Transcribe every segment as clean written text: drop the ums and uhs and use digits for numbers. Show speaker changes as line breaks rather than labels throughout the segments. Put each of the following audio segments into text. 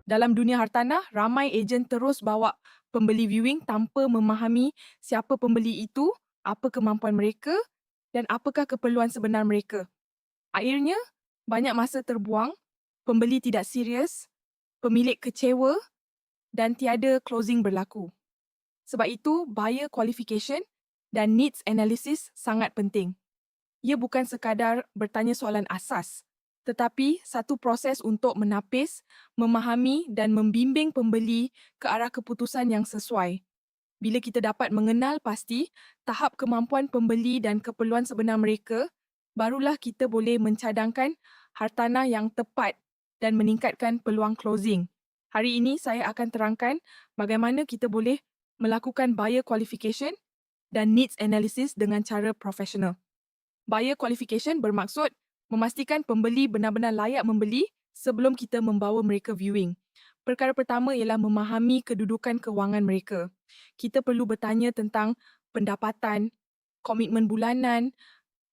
Dalam dunia hartanah, ramai ejen terus bawa pembeli viewing tanpa memahami siapa pembeli itu, apa kemampuan mereka dan apakah keperluan sebenar mereka. Akhirnya, banyak masa terbuang, pembeli tidak serius, pemilik kecewa dan tiada closing berlaku. Sebab itu, buyer qualification dan needs analysis sangat penting. Ia bukan sekadar bertanya soalan asas, tetapi satu proses untuk menapis, memahami dan membimbing pembeli ke arah keputusan yang sesuai. Bila kita dapat mengenal pasti tahap kemampuan pembeli dan keperluan sebenar mereka, barulah kita boleh mencadangkan hartanah yang tepat dan meningkatkan peluang closing. Hari ini saya akan terangkan bagaimana kita boleh melakukan buyer qualification dan needs analysis dengan cara profesional. Buyer qualification bermaksud memastikan pembeli benar-benar layak membeli sebelum kita membawa mereka viewing. Perkara pertama ialah memahami kedudukan kewangan mereka. Kita perlu bertanya tentang pendapatan, komitmen bulanan,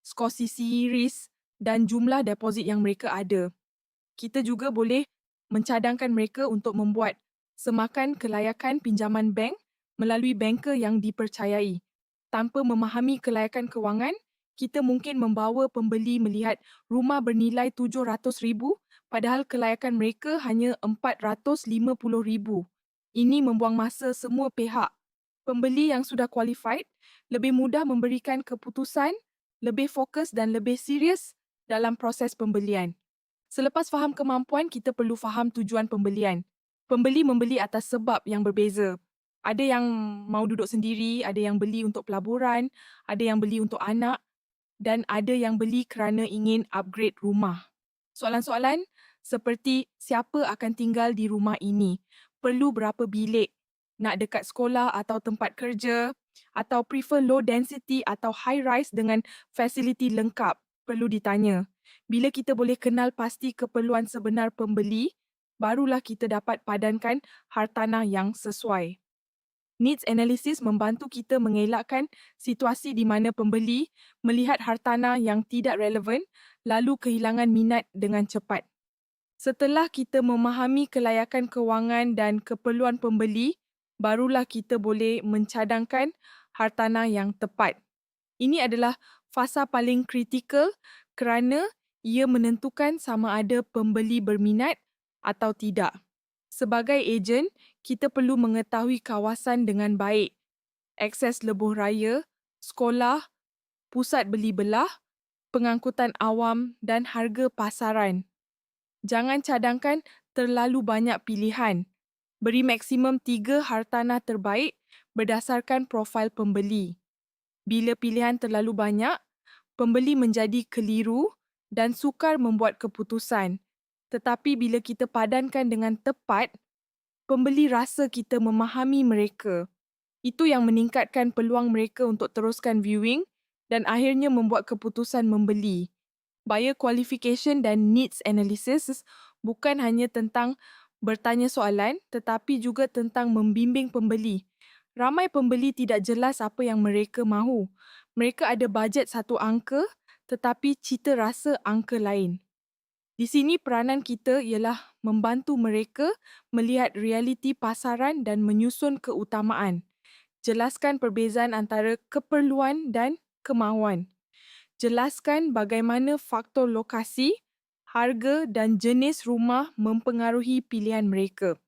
skor CC risk dan jumlah deposit yang mereka ada. Kita juga boleh mencadangkan mereka untuk membuat semakan kelayakan pinjaman bank melalui banker yang dipercayai. Tanpa memahami kelayakan kewangan, kita mungkin membawa pembeli melihat rumah bernilai RM700,000 padahal kelayakan mereka hanya RM450,000. Ini membuang masa semua pihak. Pembeli yang sudah qualified lebih mudah memberikan keputusan, lebih fokus dan lebih serius dalam proses pembelian. Selepas faham kemampuan, kita perlu faham tujuan pembelian. Pembeli membeli atas sebab yang berbeza. Ada yang mau duduk sendiri, ada yang beli untuk pelaburan, ada yang beli untuk anak dan ada yang beli kerana ingin upgrade rumah. Soalan-soalan seperti siapa akan tinggal di rumah ini, perlu berapa bilik, nak dekat sekolah atau tempat kerja, atau prefer low density atau high rise dengan fasiliti lengkap, perlu ditanya. Bila kita boleh kenal pasti keperluan sebenar pembeli, barulah kita dapat padankan hartanah yang sesuai. Needs analysis membantu kita mengelakkan situasi di mana pembeli melihat hartanah yang tidak relevan lalu kehilangan minat dengan cepat. Setelah kita memahami kelayakan kewangan dan keperluan pembeli, barulah kita boleh mencadangkan hartanah yang tepat. Ini adalah fasa paling kritikal kerana ia menentukan sama ada pembeli berminat atau tidak. Sebagai ejen, kita perlu mengetahui kawasan dengan baik, akses lebuh raya, sekolah, pusat beli belah, pengangkutan awam dan harga pasaran. Jangan cadangkan terlalu banyak pilihan. Beri maksimum 3 hartanah terbaik berdasarkan profil pembeli. Bila pilihan terlalu banyak, pembeli menjadi keliru dan sukar membuat keputusan. Tetapi bila kita padankan dengan tepat, pembeli rasa kita memahami mereka. Itu yang meningkatkan peluang mereka untuk teruskan viewing dan akhirnya membuat keputusan membeli. Buyer qualification dan needs analysis bukan hanya tentang bertanya soalan tetapi juga tentang membimbing pembeli. Ramai pembeli tidak jelas apa yang mereka mahu. Mereka ada bajet satu angka tetapi cita rasa angka lain. Di sini peranan kita ialah membantu mereka melihat realiti pasaran dan menyusun keutamaan. Jelaskan perbezaan antara keperluan dan kemahuan. Jelaskan bagaimana faktor lokasi, harga dan jenis rumah mempengaruhi pilihan mereka.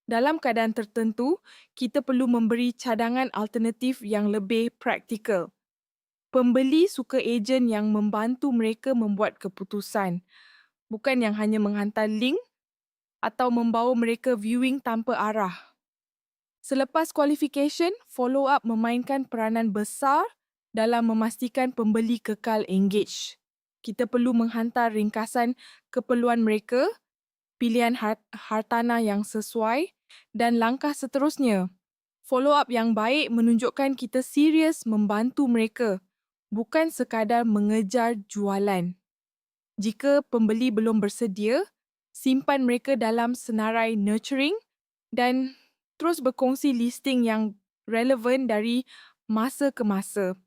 Dalam keadaan tertentu, kita perlu memberi cadangan alternatif yang lebih praktikal. Pembeli suka ejen yang membantu mereka membuat keputusan, bukan yang hanya menghantar link atau membawa mereka viewing tanpa arah. Selepas qualification, follow-up memainkan peranan besar dalam memastikan pembeli kekal engage. Kita perlu menghantar ringkasan keperluan mereka, pilihan hartanah yang sesuai dan langkah seterusnya. Follow-up yang baik menunjukkan kita serius membantu mereka, bukan sekadar mengejar jualan. Jika pembeli belum bersedia, simpan mereka dalam senarai nurturing dan terus berkongsi listing yang relevan dari masa ke masa.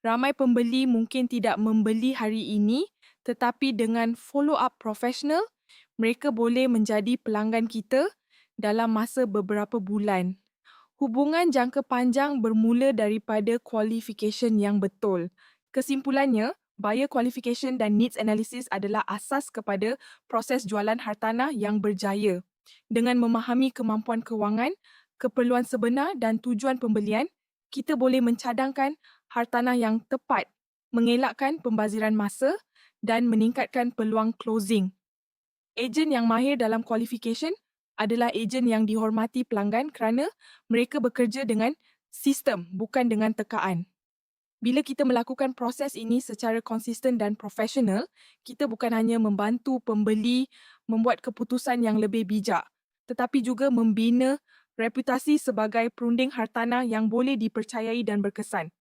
Ramai pembeli mungkin tidak membeli hari ini, tetapi dengan follow-up profesional, Mereka boleh menjadi pelanggan kita dalam masa beberapa bulan. Hubungan jangka panjang bermula daripada qualification yang betul. Kesimpulannya, buyer qualification dan needs analysis adalah asas kepada proses jualan hartanah yang berjaya. Dengan memahami kemampuan kewangan, keperluan sebenar dan tujuan pembelian, kita boleh mencadangkan hartanah yang tepat, mengelakkan pembaziran masa dan meningkatkan peluang closing. Ejen yang mahir dalam qualification adalah ejen yang dihormati pelanggan kerana mereka bekerja dengan sistem, bukan dengan tekaan. Bila kita melakukan proses ini secara konsisten dan profesional, kita bukan hanya membantu pembeli membuat keputusan yang lebih bijak, tetapi juga membina reputasi sebagai perunding hartanah yang boleh dipercayai dan berkesan.